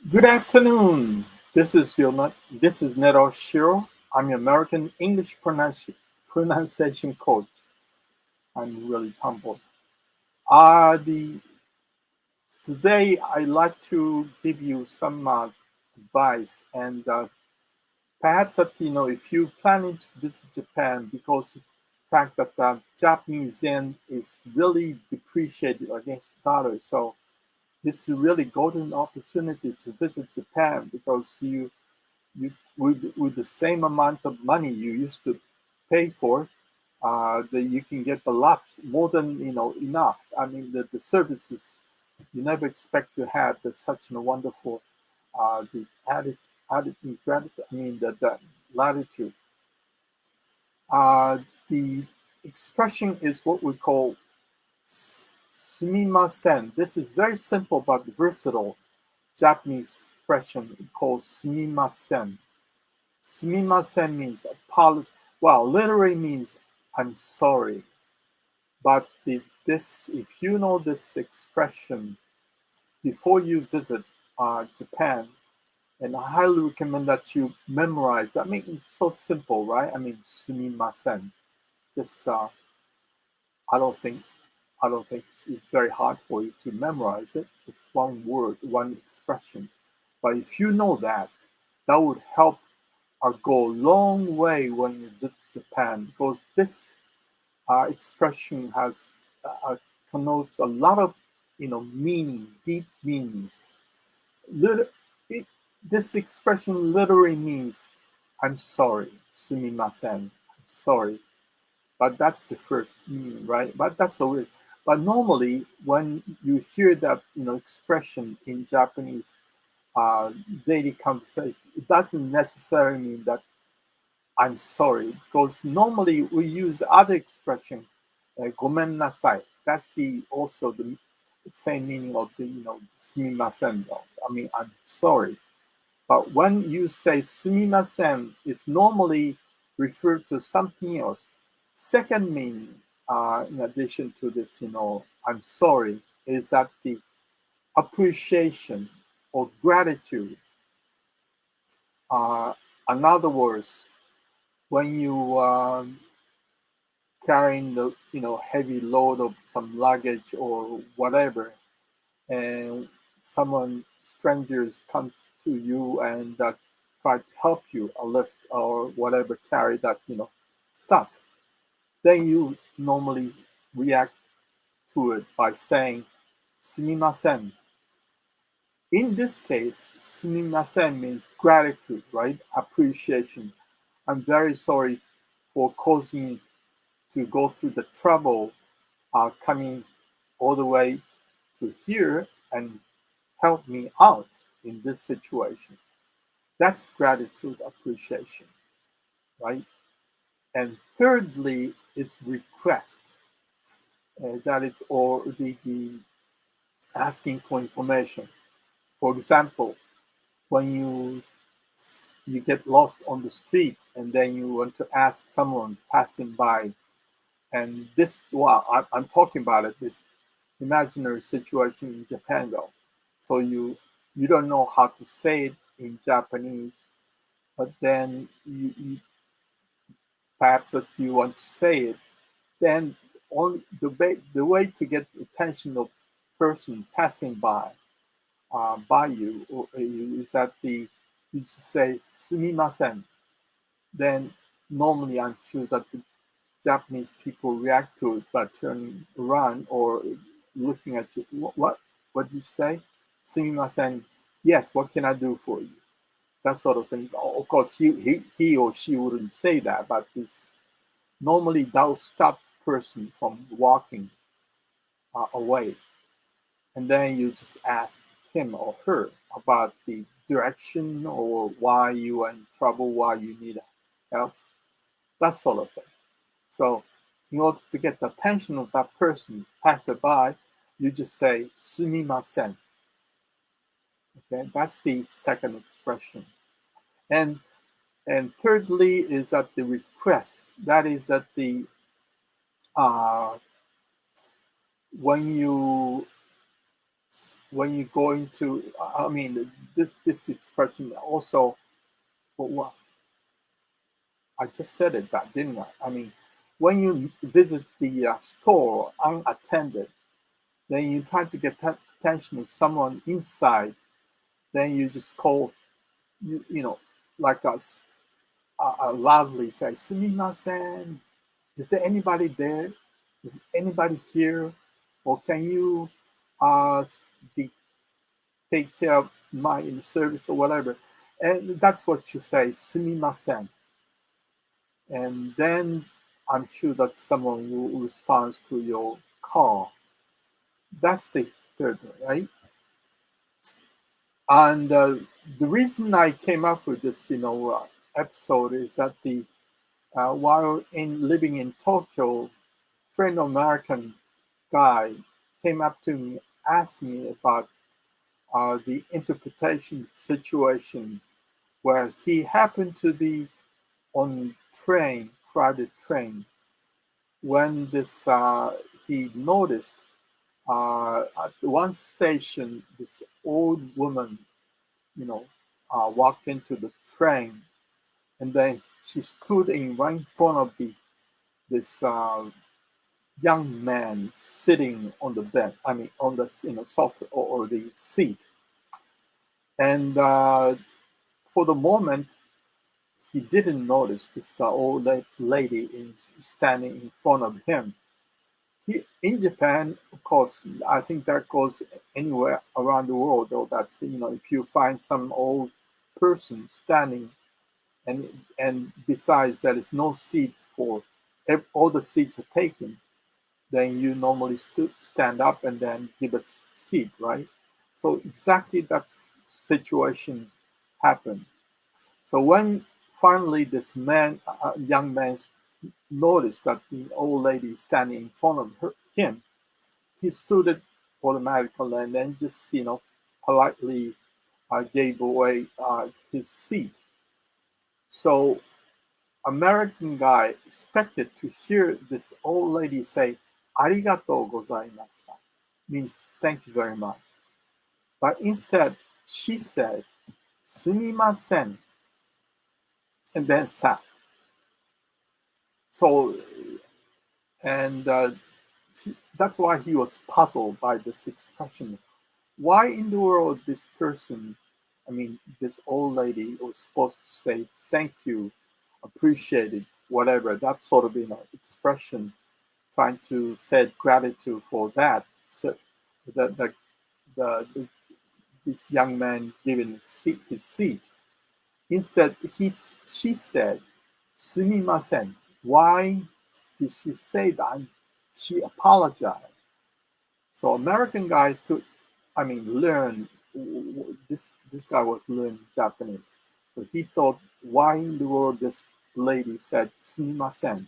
Good afternoon. This is Ned Oshiro. I'm your American English pronunciation coach. I'm really humbled. The Today I like to give you some advice, and perhaps that if you're planning to visit Japan, because the fact that Japanese yen is really depreciated against dollar, so this is a really golden opportunity to visit Japan because you with the same amount of money you used to pay for, that you can get a lot more than enough. I mean, the services you never expect to have such a wonderful the added gratitude. I mean, the latitude. The expression is what we call sumimasen. This is very simple but versatile Japanese expression called sumimasen. Sumimasen means apology. Well, literally means I'm sorry. But if you know this expression before you visit Japan, and I highly recommend that you memorize. I mean, it's so simple, right? I mean, sumimasen. Just I don't think it's very hard for you to memorize it. Just one word, one expression. But if you know that, that would help go a long way when you visit Japan because this expression has connotes a lot of meaning, deep meanings. Lit- it, this expression literally means "I'm sorry," "sumimasen." I'm sorry, but that's the first meaning, right? But that's a weird. But normally, when you hear that expression in Japanese uh, daily conversation, it doesn't necessarily mean that I'm sorry, because normally we use other expression, ごめんなさい. That's also the same meaning of the, すみません. I mean, I'm sorry. But when you say すみません, it's normally referred to something else. Second meaning, in addition to this, I'm sorry, is that the appreciation or gratitude. Uh, in other words, when you carrying the heavy load of some luggage or whatever, and someone strangers comes to you and try to help you a lift or whatever carry that stuff, then you normally react to it by saying "sumimasen." In this case, "sumimasen" means gratitude, right? Appreciation. I'm very sorry for causing to go through the trouble coming all the way to here and help me out in this situation. That's gratitude, appreciation, right? And thirdly, is request. That is or the asking for information. For example, when you get lost on the street and then you want to ask someone passing by, and this well I'm talking about it, this imaginary situation in Japan though. So you don't know how to say it in Japanese, but then you perhaps if you want to say it, then only the way to get the attention of person passing by you is that you just say "sumimasen." Then normally I'm sure that the Japanese people react to it by turning around or looking at you. What did you say? "Sumimasen." Yes. What can I do for you? That sort of thing. Of course, he or she wouldn't say that, but this normally that will stop the person from walking away, and then you just ask him or her about the direction or why you are in trouble, why you need help, that sort of thing. So, in order to get the attention of that person passerby, you just say "sumimasen." Okay, that's the second expression. And thirdly is that the request. That is that the uh, when you when you go into, I mean, this expression also, well, I just said it that, didn't I? I mean, when you visit the store unattended, then you try to get attention of someone inside, then you just call, you know, like us, loudly say, Sumimasen, is there anybody there? Is anybody here? Or can you uh, be, take care of my service or whatever? And that's what you say, Sumimasen. And then I'm sure that someone will respond to your call. That's the third one, right? And the reason I came up with this, episode is that the while in living in Tokyo, friend American guy came up to me, asked me about the interpretation situation where he happened to be on train, crowded train, when this he noticed at one station this old woman, walked into the train, and then she stood in right in front of the this young man sitting on the bed. I mean, on the sofa or the seat. And for the moment, he didn't notice this old lady is standing in front of him. In Japan, of course, I think that goes anywhere around the world. Though that's if you find some old person standing, and besides there is no seat for all the seats are taken, then you normally stand up and then give a seat, right? So exactly that situation happened. So when finally this young man, noticed that the old lady standing in front of him, he stood it automatically and then just politely gave away his seat. So American guy expected to hear this old lady say "arigatou gozaimashita," means thank you very much. But instead, she said "sumimasen" and then sat. So, and that's why he was puzzled by this expression. Why in the world this person, I mean, this old lady was supposed to say thank you, appreciate it, whatever, that sort of expression, trying to say gratitude for that. So the this young man given his seat. Instead, she said, "Sumimasen." Why did she say that? She apologized. So American guy took, I mean, learned this guy was learning Japanese. So he thought, why in the world this lady said "sumimasen"?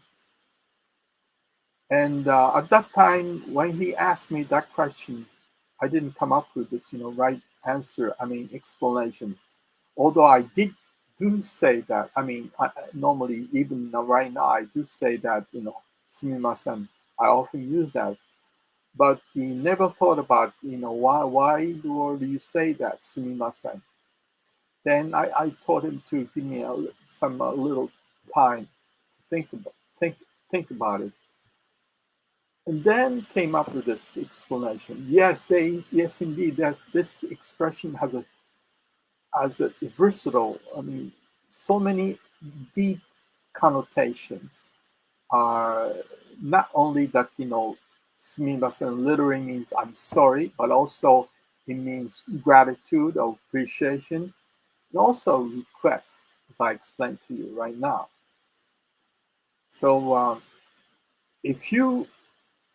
And at that time, when he asked me that question, I didn't come up with this, right answer. I mean, explanation. Although I do say that. I mean, normally even right now, I do say that, "sumimasen." I often use that, but he never thought about, why in the world do you say that, "sumimasen"? Then I told him to give me some little time to think about it, and then came up with this explanation. Yes, indeed, this expression has a versatile. I mean, so many deep connotations. Are not only that sumimasen literally means I'm sorry, but also it means gratitude or appreciation, and also request, as I explained to you right now. So if you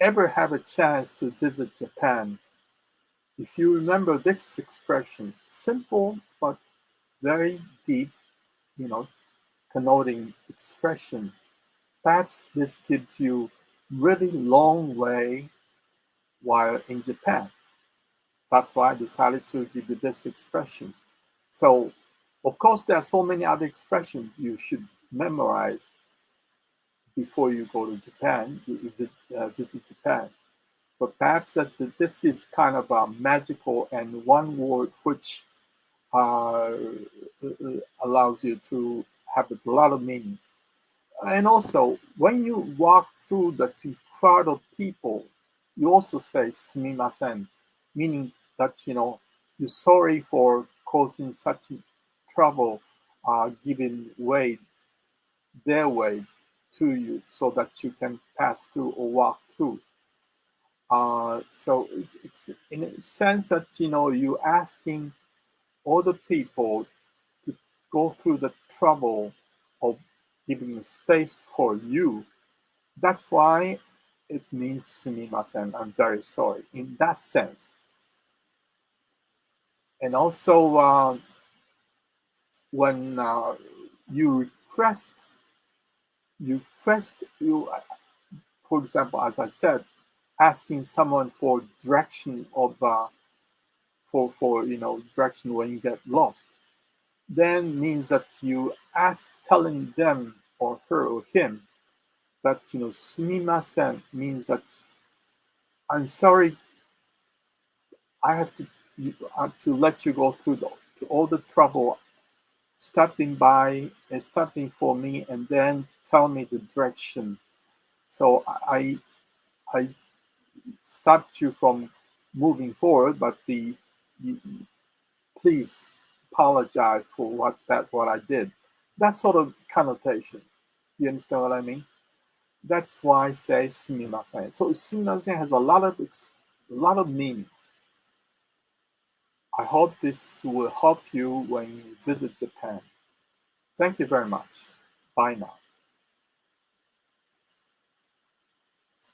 ever have a chance to visit Japan, if you remember this expression, simple but very deep, you know, connoting expression, perhaps this gives you really long way while in Japan. That's why I decided to give you this expression. So, of course, there are so many other expressions you should memorize before you go to Japan, you visit Japan. But perhaps this is kind of magical and one word which allows you to have a lot of meanings. And also, when you walk through the crowd of people, you also say "sumimasen," meaning that you're sorry for causing such trouble, giving way their way to you, so that you can pass through or walk through. So it's in a sense that you're asking other people to go through the trouble of giving space for you. That's why it means "sumimasen." I'm very sorry in that sense. And also, when you request, you, for example, as I said, asking someone for direction of for direction when you get lost, then means that you ask telling them or her or him that "sumimasen" means that I'm sorry, I have to let you go through to all the trouble stopping by and stopping for me and then tell me the direction. So I stopped you from moving forward, but you, please apologize for what I did. That sort of connotation. You understand what I mean? That's why I say "sumimasen." So "sumimasen" has a lot of meanings. I hope this will help you when you visit Japan. Thank you very much. Bye now.